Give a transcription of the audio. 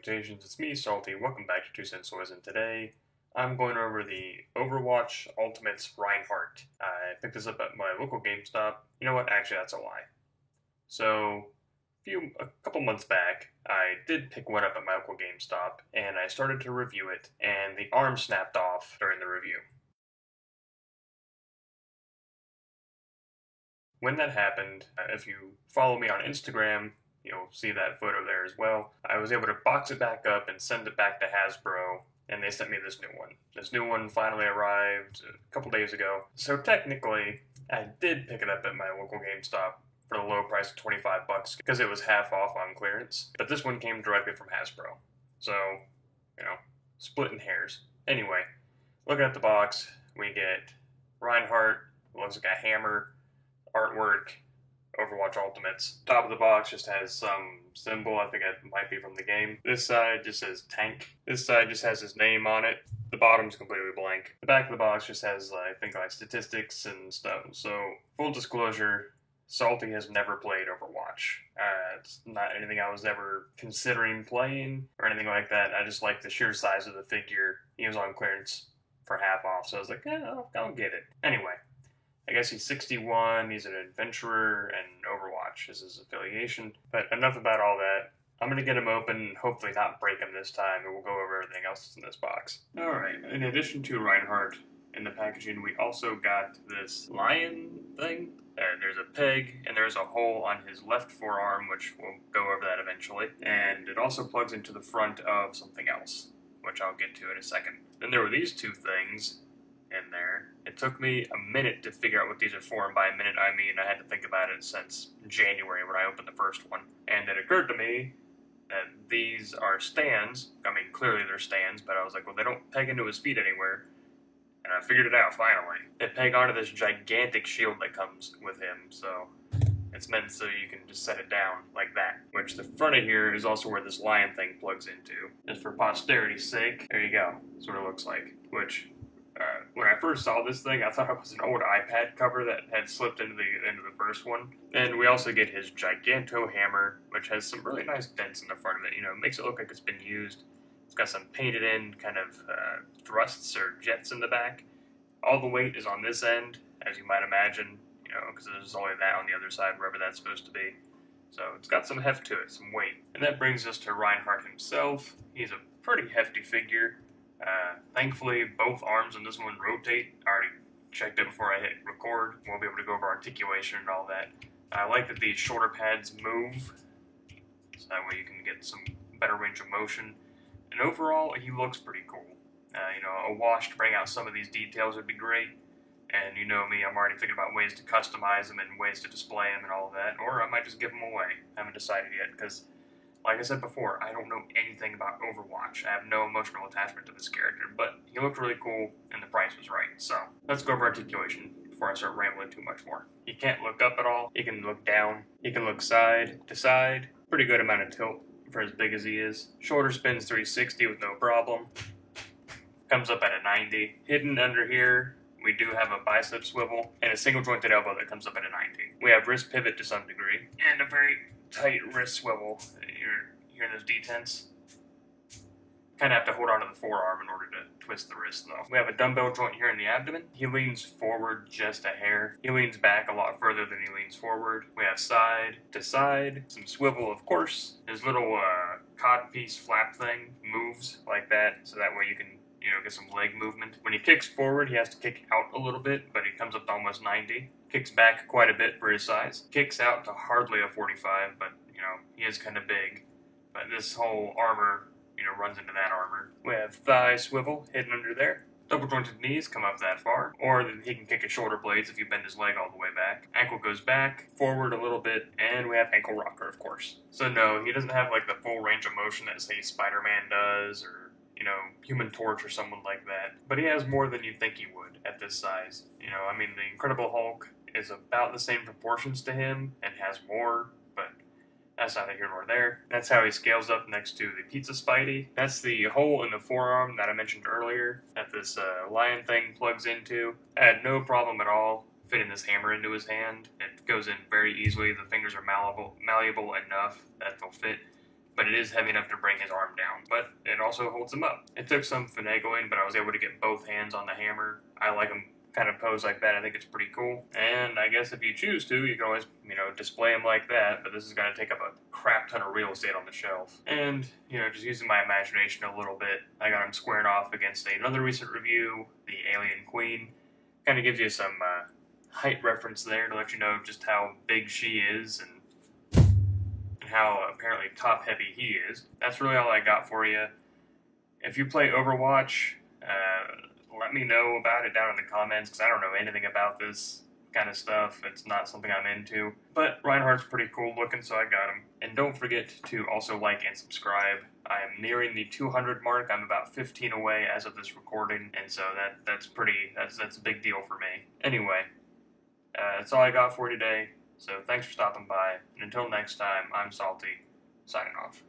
Salutations, it's me, Salty. Welcome back to 2 Cents Toys, and today I'm going over the Overwatch Ultimates Reinhardt. I picked this up at my local GameStop. You know what? Actually, that's a lie. So, a couple months back, I did pick one up at my local GameStop, and I started to review it, and the arm snapped off during the review. When that happened, if you follow me on Instagram, you'll see that photo there as well. I was able to box it back up and send it back to Hasbro, and they sent me this new one. This new one finally arrived a couple days ago. So technically, I did pick it up at my local GameStop for the low price of $25 because it was half off on clearance. But this one came directly from Hasbro. So, splitting hairs. Anyway, looking at the box, we get Reinhardt, looks like a hammer, artwork, Overwatch Ultimates. Top of the box just has some symbol, I think it might be from the game. This side just says tank. This side just has his name on it. The bottom's completely blank. The back of the box just has, I think, statistics and stuff. So, full disclosure, Salty has never played Overwatch. It's not anything I was ever considering playing or anything like that. I just like the sheer size of the figure. He was on clearance for half off, so I was like, I'll get it. Anyway. I guess he's 61, he's an adventurer, and Overwatch is his affiliation. But enough about all that. I'm going to get him open, hopefully not break him this time, and we'll go over everything else that's in this box. Alright, in addition to Reinhardt in the packaging, we also got this lion thing. There's a peg, and there's a hole on his left forearm, which we'll go over that eventually. And it also plugs into the front of something else, which I'll get to in a second. Then there were these two things in there. It took me a minute to figure out what these are for, and by a minute I mean I had to think about it since January when I opened the first one. And it occurred to me that these are stands. I mean, clearly they're stands, but I was like, well, they don't peg into his feet anywhere. And I figured it out finally. They peg onto this gigantic shield that comes with him, so it's meant so you can just set it down like that. Which the front of here is also where this lion thing plugs into. Just for posterity's sake, there you go. That's what it looks like. Which when I first saw this thing, I thought it was an old iPad cover that had slipped into the first one. And we also get his Giganto hammer, which has some really nice dents in the front of it. It makes it look like it's been used. It's got some painted in kind of thrusts or jets in the back. All the weight is on this end, as you might imagine, because there's only that on the other side, wherever that's supposed to be. So it's got some heft to it, some weight. And that brings us to Reinhardt himself. He's a pretty hefty figure. Thankfully, both arms on this one rotate. I already checked it before I hit record. We'll be able to go over articulation and all that. I like that these shoulder pads move, so that way you can get some better range of motion. And overall, he looks pretty cool. A wash to bring out some of these details would be great. And you know me, I'm already thinking about ways to customize them and ways to display them and all that. Or I might just give them away. I haven't decided yet, because like I said before, I don't know anything about Overwatch. I have no emotional attachment to this character, but he looked really cool, and the price was right. So, let's go over articulation before I start rambling too much more. He can't look up at all. He can look down. He can look side to side. Pretty good amount of tilt for as big as he is. Shoulder spins 360 with no problem. Comes up at a 90. Hidden under here, we do have a bicep swivel and a single jointed elbow that comes up at a 90. We have wrist pivot to some degree, and a very tight wrist swivel. You're hearing those detents? Kind of have to hold on to the forearm in order to twist the wrist, though. We have a dumbbell joint here in the abdomen. He leans forward just a hair. He leans back a lot further than he leans forward. We have side to side, some swivel, of course. His little codpiece flap thing moves like that, so that way you can get some leg movement. When he kicks forward, he has to kick out a little bit, but he comes up to almost 90. Kicks back quite a bit for his size. Kicks out to hardly a 45, but, he is kind of big. But this whole armor, runs into that armor. We have thigh swivel hidden under there. Double jointed knees come up that far, or he can kick his shoulder blades if you bend his leg all the way back. Ankle goes back, forward a little bit, and we have ankle rocker, of course. So no, he doesn't have the full range of motion that, say, Spider-Man does, or Human Torch or someone like that. But he has more than you'd think he would at this size. The Incredible Hulk is about the same proportions to him and has more, but that's neither here nor there. That's how he scales up next to the Pizza Spidey. That's the hole in the forearm that I mentioned earlier that this lion thing plugs into. I had no problem at all fitting this hammer into his hand. It goes in very easily. The fingers are malleable enough that they'll fit. but it is heavy enough to bring his arm down. But it also holds him up. It took some finagling, but I was able to get both hands on the hammer. I like him kind of posed like that. I think it's pretty cool. And I guess if you choose to, you can always, display him like that, but this is going to take up a crap ton of real estate on the shelf. And, just using my imagination a little bit, I got him squaring off against another recent review, the Alien Queen. Kind of gives you some height reference there to let you know just how big she is and how apparently top heavy he is. That's really all I got for you. If you play Overwatch, let me know about it down in the comments, because I don't know anything about this kind of stuff. It's not something I'm into. But Reinhardt's pretty cool looking, so I got him. And don't forget to also like and subscribe. I am nearing the 200 mark. I'm about 15 away as of this recording, and so that's a big deal for me. Anyway, that's all I got for today. So thanks for stopping by, and until next time, I'm Salty, signing off.